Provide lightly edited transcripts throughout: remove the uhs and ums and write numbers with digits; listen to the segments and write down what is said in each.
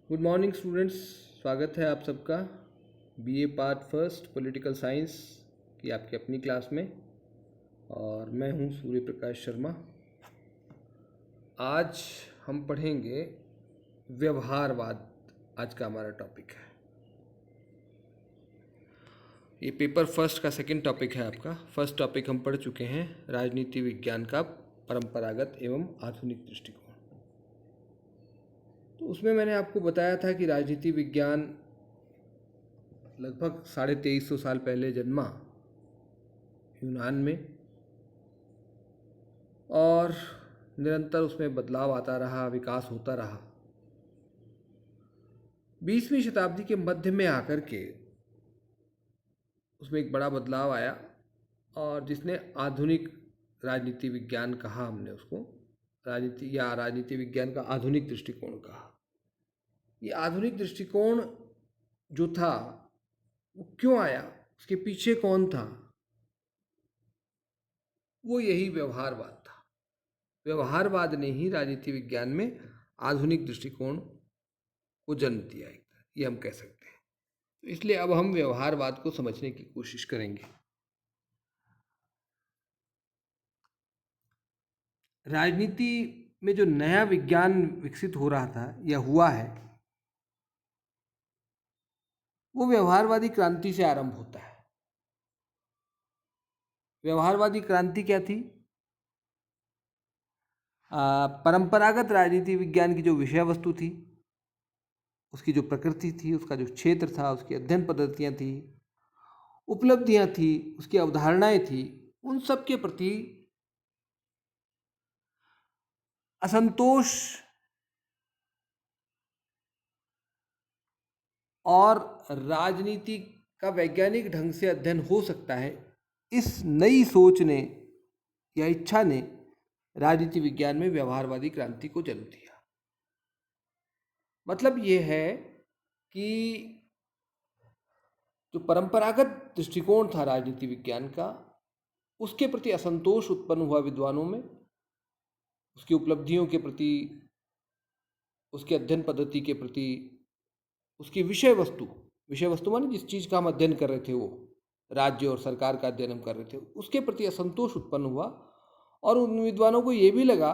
Good morning students. स्वागत है आप सबका BA part first political science की आपकी अपनी क्लास में। और मैं हूं सूर्य प्रकाश शर्मा। आज हम पढ़ेंगे व्यवहारवाद। आज का हमारा टॉपिक है। ये पेपर फर्स्ट का सेकंड टॉपिक है आपका। फर्स्ट टॉपिक हम पढ़ चुके हैं, राजनीति विज्ञान का परंपरागत एवं आधुनिक दृष्टिकोण। तो उसमें मैंने आपको बताया था कि राजनीति विज्ञान लगभग 2350 साल पहले जन्मा यूनान में, और निरंतर उसमें बदलाव आता रहा, विकास होता रहा। 20वीं शताब्दी के मध्य में आकर के उसमें एक बड़ा बदलाव आया, और जिसने आधुनिक राजनीति विज्ञान कहा हमने उसको, राजनीति विज्ञान का आधुनिक दृष्टिकोण कहा। ये आधुनिक दृष्टिकोण जो था वो क्यों आया, उसके पीछे कौन था? वो यही व्यवहारवाद था। व्यवहारवाद ने ही राजनीति विज्ञान में आधुनिक दृष्टिकोण को जन्म दिया, ये हम कह सकते हैं। तो इसलिए अब हम व्यवहारवाद को समझने की कोशिश करेंगे। राजनीति में जो नया विज्ञान विकसित हो रहा था या हुआ है, वो व्यवहारवादी क्रांति से आरंभ होता है। व्यवहारवादी क्रांति क्या थी? परंपरागत राजनीति विज्ञान की जो विषय वस्तु थी, उसकी जो प्रकृति थी, उसका जो क्षेत्र था, उसकी अध्ययन पद्धतियाँ थी, उपलब्धियाँ थी, उसकी अवधारणाएं थी, उन सब के प्रति असंतोष और राजनीति का वैज्ञानिक ढंग से अध्ययन हो सकता है, इस नई सोच ने या इच्छा ने राजनीति विज्ञान में व्यवहारवादी क्रांति को जन्म दिया। मतलब ये है कि जो परंपरागत दृष्टिकोण था राजनीति विज्ञान का, उसके प्रति असंतोष उत्पन्न हुआ विद्वानों में, उसकी उपलब्धियों के प्रति, उसके अध्ययन पद्धति के प्रति, उसकी विषय वस्तु माने जिस चीज़ का हम अध्ययन कर रहे थे, वो राज्य और सरकार का अध्ययन हम कर रहे थे, उसके प्रति असंतोष उत्पन्न हुआ। और उन विद्वानों को ये भी लगा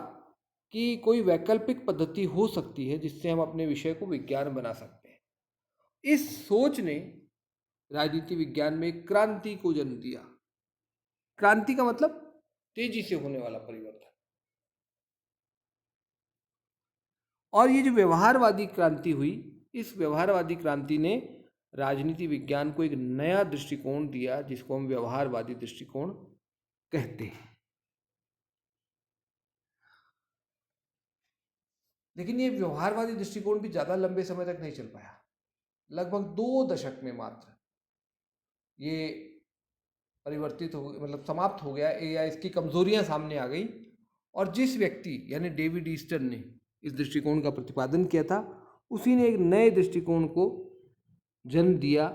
कि कोई वैकल्पिक पद्धति हो सकती है जिससे हम अपने विषय को विज्ञान बना सकते हैं। इस सोच ने राजनीति विज्ञान में क्रांति को जन्म दिया। क्रांति का मतलब तेजी से होने वाला परिवर्तन। और ये जो व्यवहारवादी क्रांति हुई, इस व्यवहारवादी क्रांति ने राजनीति विज्ञान को एक नया दृष्टिकोण दिया, जिसको हम व्यवहारवादी दृष्टिकोण कहते हैं। लेकिन ये व्यवहारवादी दृष्टिकोण भी ज़्यादा लंबे समय तक नहीं चल पाया। लगभग 2 दशक में मात्र ये परिवर्तित हो, मतलब समाप्त हो गया, या इसकी कमजोरियां सामने आ गई। और जिस व्यक्ति यानी डेविड ईस्टन ने इस दृष्टिकोण का प्रतिपादन किया था, उसी ने एक नए दृष्टिकोण को जन्म दिया,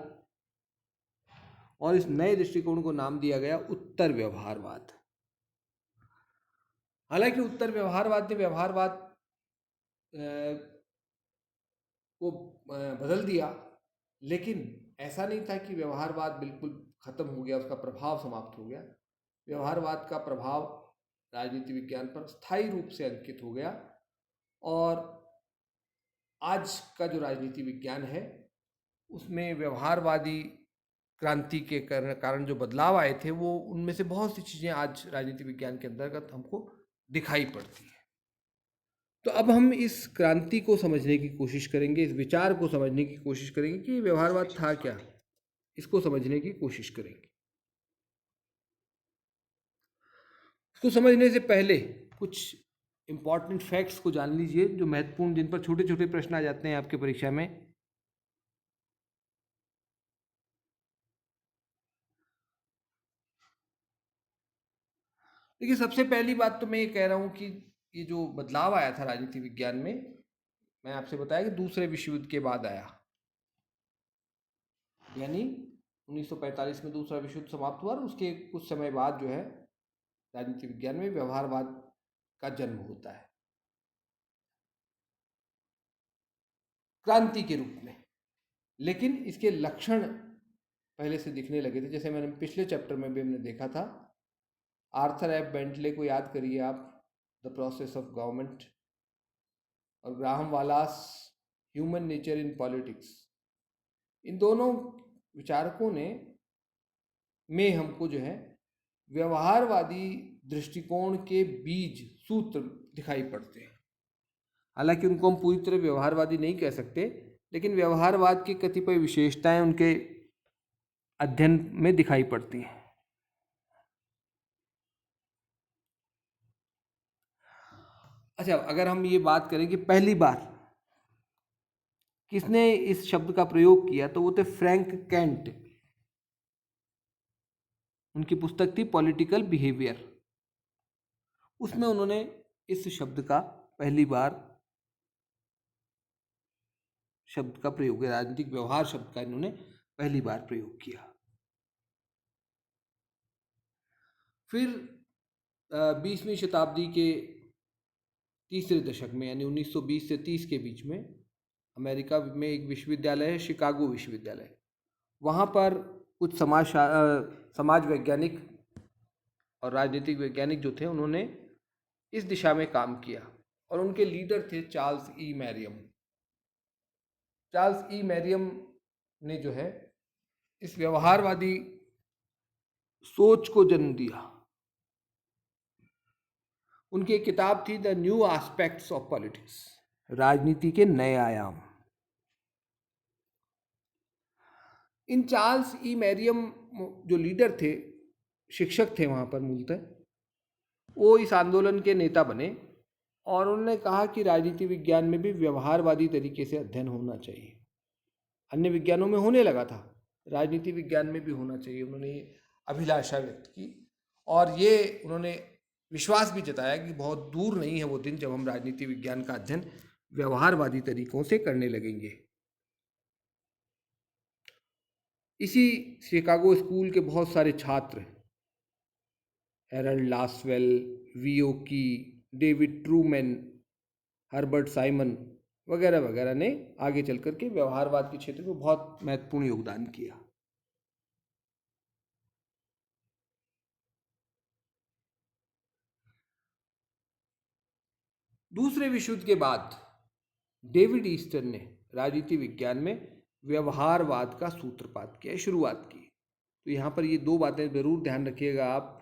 और इस नए दृष्टिकोण को नाम दिया गया उत्तर व्यवहारवाद। हालांकि उत्तर व्यवहारवाद ने व्यवहारवाद को बदल दिया, लेकिन ऐसा नहीं था कि व्यवहारवाद बिल्कुल खत्म हो गया, उसका प्रभाव समाप्त हो गया। व्यवहारवाद का प्रभाव राजनीति विज्ञान पर स्थायी रूप से अंकित हो गया, और आज का जो राजनीति विज्ञान है उसमें व्यवहारवादी क्रांति के कारण जो बदलाव आए थे, वो उनमें से बहुत सी चीज़ें आज राजनीति विज्ञान के अंतर्गत हमको दिखाई पड़ती हैं। तो अब हम इस क्रांति को समझने की कोशिश करेंगे, इस विचार को समझने की कोशिश करेंगे कि व्यवहारवाद था क्या, इसको समझने की कोशिश करेंगे। इसको समझने से पहले कुछ इंपॉर्टेंट फैक्ट्स को जान लीजिए, जो महत्वपूर्ण, जिन पर छोटे छोटे प्रश्न आ जाते हैं आपके परीक्षा में। देखिए, सबसे पहली बात तो मैं ये कह रहा हूँ कि ये जो बदलाव आया था राजनीति विज्ञान में, मैं आपसे बताया कि दूसरे विश्व युद्ध के बाद आया, यानी 1945 में दूसरा विश्व युद्ध समाप्त हुआ, और उसके कुछ समय बाद जो है राजनीति विज्ञान में व्यवहारवाद का जन्म होता है। क्रांति के रूप में, लेकिन इसके लक्षण पहले से दिखने लगे थे। जैसे मैंने पिछले चैप्टर में भी हमने देखा था, आर्थर एफ बेंटले को याद करिए आप, द प्रोसेस ऑफ गवर्नमेंट, और Graham Wallas, human nature in politics. इन दोनों विचारकों ने में हमको जो है व्यवहारवादी दृष्टिकोण के बीज सूत्र दिखाई पड़ते हैं। हालांकि उनको हम पूरी तरह व्यवहारवादी नहीं कह सकते, लेकिन व्यवहारवाद की कतिपय विशेषताएं उनके अध्ययन में दिखाई पड़ती हैं। अच्छा, अगर हम ये बात करें कि पहली बार किसने इस शब्द का प्रयोग किया, तो वो थे फ्रैंक कैंट। उनकी पुस्तक थी पॉलिटिकल बिहेवियर। उसमें उन्होंने इस शब्द का पहली बार शब्द का प्रयोग, राजनीतिक व्यवहार शब्द का इन्होंने पहली बार प्रयोग किया। फिर 20वीं शताब्दी के तीसरे दशक में, यानी 1920 से 30 के बीच में, अमेरिका में एक विश्वविद्यालय है, शिकागो विश्वविद्यालय। वहाँ पर कुछ समाज वैज्ञानिक और राजनीतिक वैज्ञानिक जो थे, उन्होंने इस दिशा में काम किया, और उनके लीडर थे Charles E Mariam. Charles E Mariam ने जो है इस व्यवहारवादी सोच को जन्म दिया। उनकी एक किताब थी the new aspects of politics, राजनीति के नए आयाम। इन चार्ल्स ई मैरियम जो लीडर थे, शिक्षक थे वहाँ पर मूलतः, वो इस आंदोलन के नेता बने, और उन्होंने कहा कि राजनीति विज्ञान में भी व्यवहारवादी तरीके से अध्ययन होना चाहिए। अन्य विज्ञानों में होने लगा था, राजनीति विज्ञान में भी होना चाहिए। उन्होंने ये अभिलाषा व्यक्त की, और ये उन्होंने विश्वास भी जताया कि बहुत दूर नहीं है वो दिन जब हम राजनीति विज्ञान का अध्ययन व्यवहारवादी तरीकों से करने लगेंगे। इसी शिकागो स्कूल के बहुत सारे छात्र, हैरल्ड लासवेल, वीओ की, डेविड ट्रूमैन, हर्बर्ट साइमन वगैरह वगैरह ने आगे चल करके व्यवहारवाद के क्षेत्र में बहुत महत्वपूर्ण योगदान किया। दूसरे विश्व युद्ध के बाद डेविड ईस्टन ने राजनीति विज्ञान में व्यवहारवाद का सूत्रपात किया, शुरुआत की। तो यहाँ पर ये दो बातें जरूर ध्यान रखिएगा आप।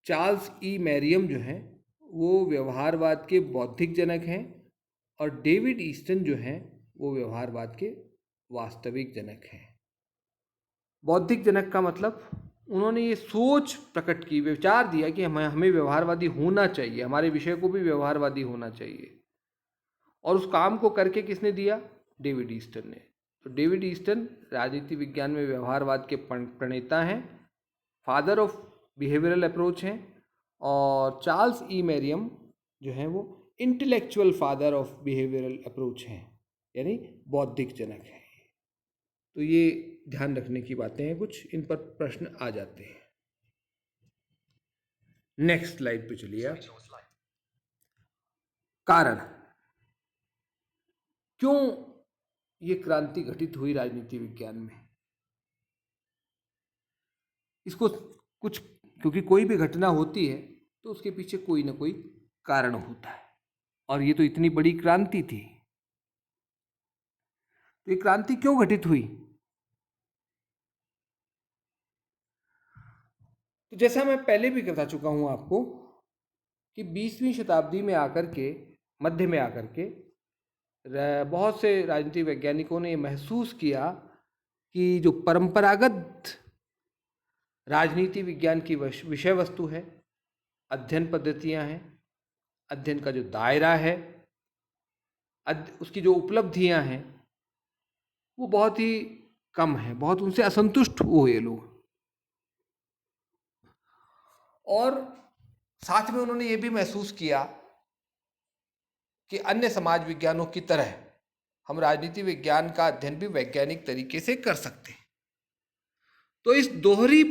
चार्ल्स ई मैरियम जो हैं वो व्यवहारवाद के बौद्धिक जनक हैं, और डेविड ईस्टन जो हैं वो व्यवहारवाद के वास्तविक जनक हैं। बौद्धिक जनक का मतलब, उन्होंने ये सोच प्रकट की, विचार दिया कि हमें व्यवहारवादी होना चाहिए, हमारे विषय को भी व्यवहारवादी होना चाहिए। और उस काम को करके किसने दिया? डेविड ईस्टन ने। तो डेविड ईस्टन राजनीति विज्ञान में व्यवहारवाद के प्रणेता हैं, फादर ऑफ बिहेवियरल अप्रोच हैं, और चार्ल्स ई मैरियम जो हैं वो intellectual father of behavioural approach हैं, यानी बौद्धिक जनक हैं। तो ये ध्यान रखने की बातें हैं, कुछ इन पर प्रश्न आ जाते हैं। नेक्स्ट स्लाइड पे चलिए आप। कारण, क्यों ये क्रांति घटित हुई राजनीति विज्ञान में? इसको कुछ, क्योंकि कोई भी घटना होती है तो उसके पीछे कोई ना कोई कारण होता है, और ये तो इतनी बड़ी क्रांति थी। तो ये क्रांति क्यों घटित हुई? तो जैसा मैं पहले भी बता चुका हूं आपको कि 20वीं शताब्दी में आकर के, मध्य में आकर के, बहुत से राजनीति वैज्ञानिकों ने महसूस किया कि जो परंपरागत राजनीति विज्ञान की विषय वस्तु है, अध्ययन पद्धतियां हैं, अध्ययन का जो दायरा है, उसकी जो उपलब्धियां हैं, वो बहुत ही कम है, बहुत उनसे असंतुष्ट हुए लोग। और साथ में उन्होंने ये भी महसूस किया कि अन्य समाज विज्ञानों की तरह हम राजनीति विज्ञान का अध्ययन भी वैज्ञानिक तरीके से कर सकते हैं। तो इस दोहरी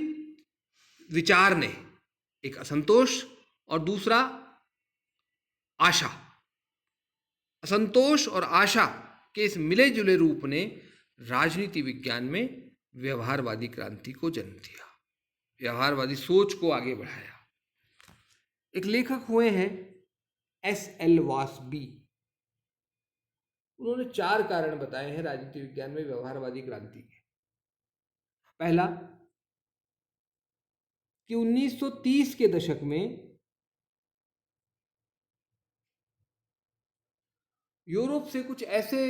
विचार ने, एक असंतोष और दूसरा आशा, असंतोष और आशा के इस मिले जुले रूप ने राजनीति विज्ञान में व्यवहारवादी क्रांति को जन्म दिया, व्यवहारवादी सोच को आगे बढ़ाया। एक लेखक हुए हैं S.L. वासबी। उन्होंने 4 कारण बताए हैं राजनीति विज्ञान में व्यवहारवादी क्रांति के। पहला कि 1930 के दशक में यूरोप से कुछ ऐसे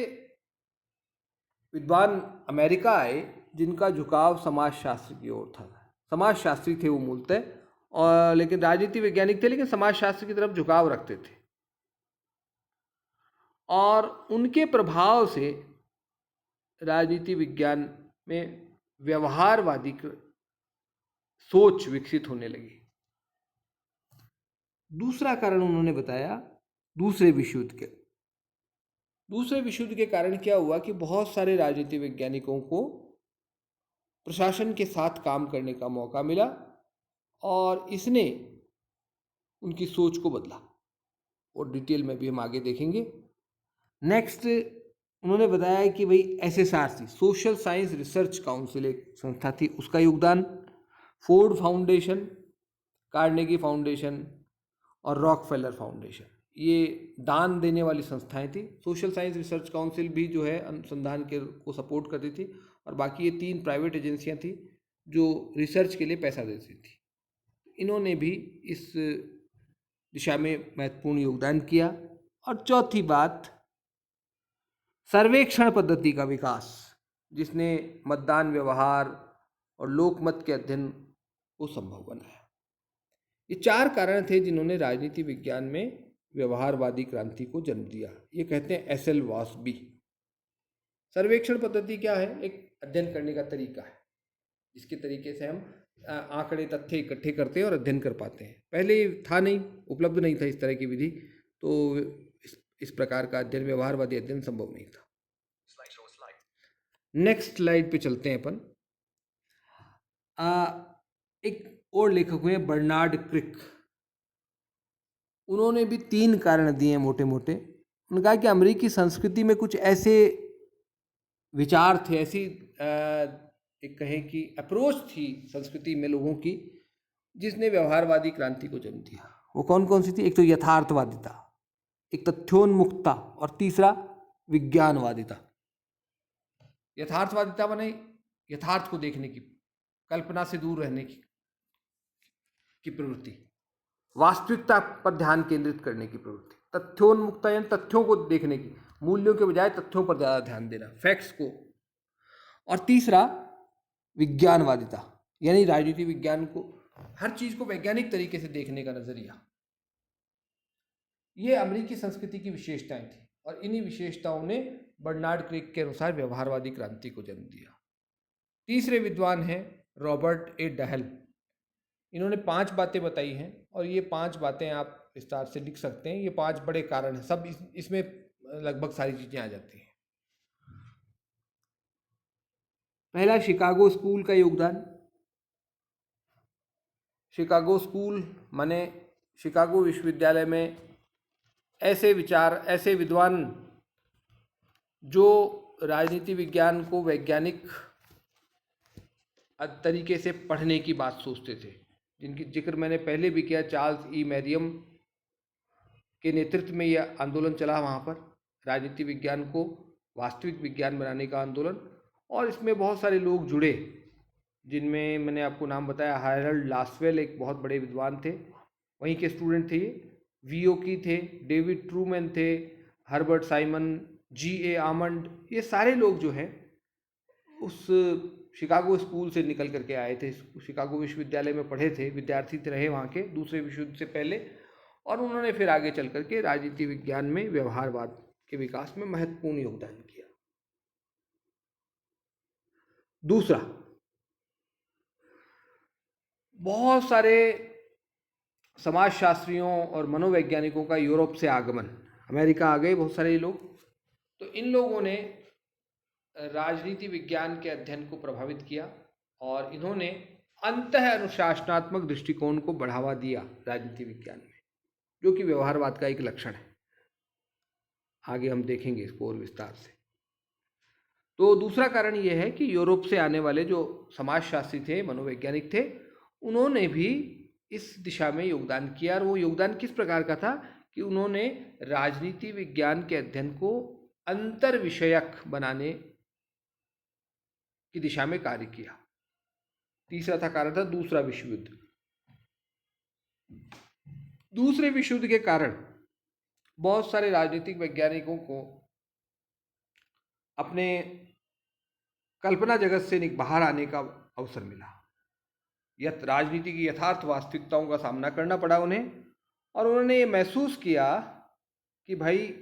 विद्वान अमेरिका आए जिनका झुकाव समाजशास्त्र की ओर था। समाजशास्त्री थे वो मूलतः, और लेकिन राजनीति वैज्ञानिक थे, लेकिन समाजशास्त्र की तरफ झुकाव रखते थे। और उनके प्रभाव से राजनीति विज्ञान में व्यवहारवादी सोच विकसित होने लगी। दूसरा कारण उन्होंने बताया दूसरे विश्व युद्ध के। दूसरे विश्व युद्ध के कारण क्या हुआ कि बहुत सारे राजनीति वैज्ञानिकों को प्रशासन के साथ काम करने का मौका मिला और इसने उनकी सोच को बदला, और डिटेल में भी हम आगे देखेंगे। नेक्स्ट उन्होंने बताया कि भाई SSRC, social science research council एक संस्था थी, उसका योगदान, फोर्ड फाउंडेशन, कार्नेगी फाउंडेशन और रॉकफेलर फाउंडेशन, ये दान देने वाली संस्थाएं थी। सोशल साइंस रिसर्च काउंसिल भी जो है अनुसंधान के को सपोर्ट करती थी, और बाकी ये 3 प्राइवेट एजेंसियां थी जो रिसर्च के लिए पैसा देती थी। इन्होंने भी इस दिशा में महत्वपूर्ण योगदान किया। और चौथी बात, सर्वेक्षण पद्धति का विकास, जिसने मतदान व्यवहार और लोकमत के अध्ययन को संभव बनाया। ये 4 कारण थे जिन्होंने राजनीति विज्ञान में व्यवहारवादी क्रांति को जन्म दिया। ये कहते हैं S.L. वासबी। सर्वेक्षण पद्धति क्या है? एक अध्ययन करने का तरीका है, जिसके तरीके से हम आंकड़े तथ्य इकट्ठे करते हैं और अध्ययन कर पाते हैं। पहले था नहीं, उपलब्ध नहीं था इस तरह की विधि, तो इस प्रकार का अध्ययन, व्यवहारवादी अध्ययन संभव नहीं था। नेक्स्ट स्लाइड पे चलते हैं अपन। एक और लेखक हुए बर्नार्ड क्रिक। उन्होंने भी 3 कारण दिए मोटे मोटे। उन्होंने कहा कि अमेरिकी संस्कृति में कुछ ऐसे विचार थे, ऐसी एक कहें कि अप्रोच थी संस्कृति में लोगों की, जिसने व्यवहारवादी क्रांति को जन्म दिया। वो कौन कौन सी थी? एक तो यथार्थवादिता, एक तथ्योन्मुखता, और तीसरा विज्ञानवादिता। यथार्थवादिता माने यथार्थ को देखने की, कल्पना से दूर रहने की प्रवृत्ति, वास्तविकता पर ध्यान केंद्रित करने की प्रवृत्ति। तथ्योन्मुखता यानी तथ्यों को देखने की, मूल्यों के बजाय तथ्यों पर ज़्यादा ध्यान देना, फैक्ट्स को। और तीसरा विज्ञानवादिता, यानी राजनीति विज्ञान को, हर चीज़ को वैज्ञानिक तरीके से देखने का नजरिया। ये अमेरिकी संस्कृति की विशेषताएं थी, और इन्हीं विशेषताओं ने बर्नार्ड क्रिक के अनुसार व्यवहारवादी क्रांति को जन्म दिया। तीसरे विद्वान हैं रॉबर्ट ए डहल। इन्होंने 5 बातें बताई हैं, और ये 5 बातें आप विस्तार से लिख सकते हैं। ये 5 बड़े कारण हैं, सब इसमें लगभग सारी चीज़ें आ जाती हैं। पहला, शिकागो स्कूल का योगदान। शिकागो स्कूल माने शिकागो विश्वविद्यालय में ऐसे विचार, ऐसे विद्वान जो राजनीति विज्ञान को वैज्ञानिक तरीके से पढ़ने की बात सोचते थे, जिनकी जिक्र मैंने पहले भी किया। चार्ल्स ई मैरियम के नेतृत्व में यह आंदोलन चला वहाँ पर, राजनीति विज्ञान को वास्तविक विज्ञान बनाने का आंदोलन। और इसमें बहुत सारे लोग जुड़े, जिनमें मैंने आपको नाम बताया, हैरल्ड लासवेल एक बहुत बड़े विद्वान थे, वहीं के स्टूडेंट थे। वीओकी थे, डेविड ट्रूमैन थे, हर्बर्ट साइमन, G.A. आमंड, ये सारे लोग जो हैं उस शिकागो स्कूल से निकल करके आए थे, शिकागो विश्वविद्यालय में पढ़े थे, विद्यार्थी रहे वहाँ के दूसरे विश्व युद्ध से पहले, और उन्होंने फिर आगे चल करके राजनीति विज्ञान में व्यवहारवाद के विकास में महत्वपूर्ण योगदान किया। दूसरा, बहुत सारे समाजशास्त्रियों और मनोवैज्ञानिकों का यूरोप से आगमन, अमेरिका आ गए बहुत सारे लोग, तो इन लोगों ने राजनीति विज्ञान के अध्ययन को प्रभावित किया, और इन्होंने अंतः अनुशासनात्मक दृष्टिकोण को बढ़ावा दिया राजनीति विज्ञान में, जो कि व्यवहारवाद का एक लक्षण है। आगे हम देखेंगे इसको और विस्तार से। तो दूसरा कारण ये है कि यूरोप से आने वाले जो समाजशास्त्री थे, मनोवैज्ञानिक थे, उन्होंने भी इस दिशा में योगदान किया। और वो योगदान किस प्रकार का था कि उन्होंने राजनीति विज्ञान के अध्ययन को अंतर विषयक बनाने की दिशा में कार्य किया। तीसरा था कारण था दूसरा विश्व युद्ध। दूसरे विश्व युद्ध के कारण बहुत सारे राजनीतिक वैज्ञानिकों को अपने कल्पना जगत से बाहर आने का अवसर मिला। राजनीति की यथार्थ वास्तविकताओं का सामना करना पड़ा उन्हें, और उन्होंने ये महसूस किया कि भाई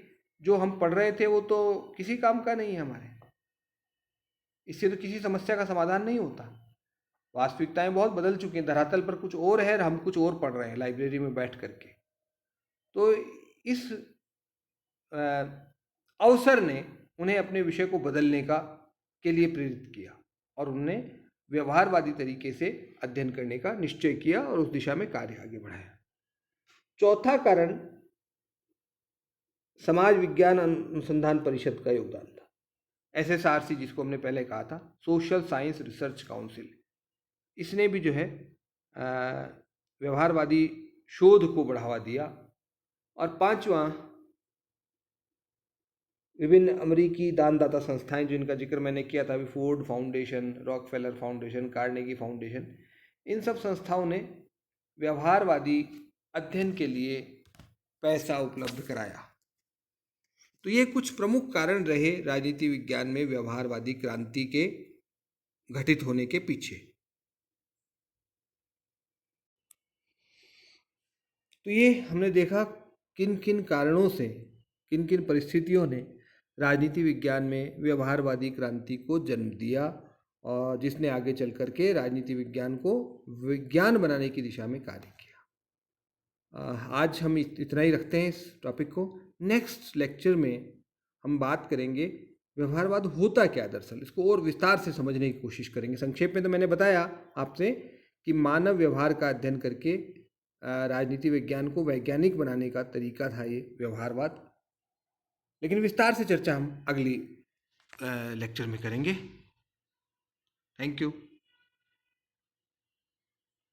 जो हम पढ़ रहे थे वो तो किसी काम का नहीं है हमारे, इससे तो किसी समस्या का समाधान नहीं होता। वास्तविकताएं बहुत बदल चुकी हैं, धरातल पर कुछ और है और हम कुछ और पढ़ रहे हैं लाइब्रेरी में बैठ करके। तो इस अवसर ने उन्हें अपने विषय को बदलने के लिए प्रेरित किया, और उन्होंने व्यवहारवादी तरीके से अध्ययन करने का निश्चय किया और उस दिशा में कार्य आगे बढ़ाया। चौथा कारण समाज विज्ञान अनुसंधान परिषद का योगदान था, SSRC जिसको हमने पहले कहा था, सोशल साइंस रिसर्च काउंसिल। इसने भी जो है व्यवहारवादी शोध को बढ़ावा दिया। और पांचवा, विभिन्न अमेरिकी दानदाता संस्थाएं जिनका जिक्र मैंने किया था अभी, Ford foundation, Rockefeller foundation, Carnegie foundation, इन सब संस्थाओं ने व्यवहारवादी अध्ययन के लिए पैसा उपलब्ध कराया। तो ये कुछ प्रमुख कारण रहे राजनीति विज्ञान में व्यवहारवादी क्रांति के घटित होने के पीछे। तो ये हमने देखा किन किन कारणों से, किन किन परिस्थितियों ने राजनीति विज्ञान में व्यवहारवादी क्रांति को जन्म दिया, और जिसने आगे चल करके राजनीति विज्ञान को विज्ञान बनाने की दिशा में कार्य किया। आज हम इतना ही रखते हैं इस टॉपिक को। नेक्स्ट लेक्चर में हम बात करेंगे व्यवहारवाद होता क्या दरअसल, इसको और विस्तार से समझने की कोशिश करेंगे। संक्षेप में तो मैंने बताया आपसे कि मानव व्यवहार का अध्ययन करके राजनीति विज्ञान को वैज्ञानिक बनाने का तरीका था ये व्यवहारवाद, लेकिन विस्तार से चर्चा हम अगली लेक्चर में करेंगे। Thank you.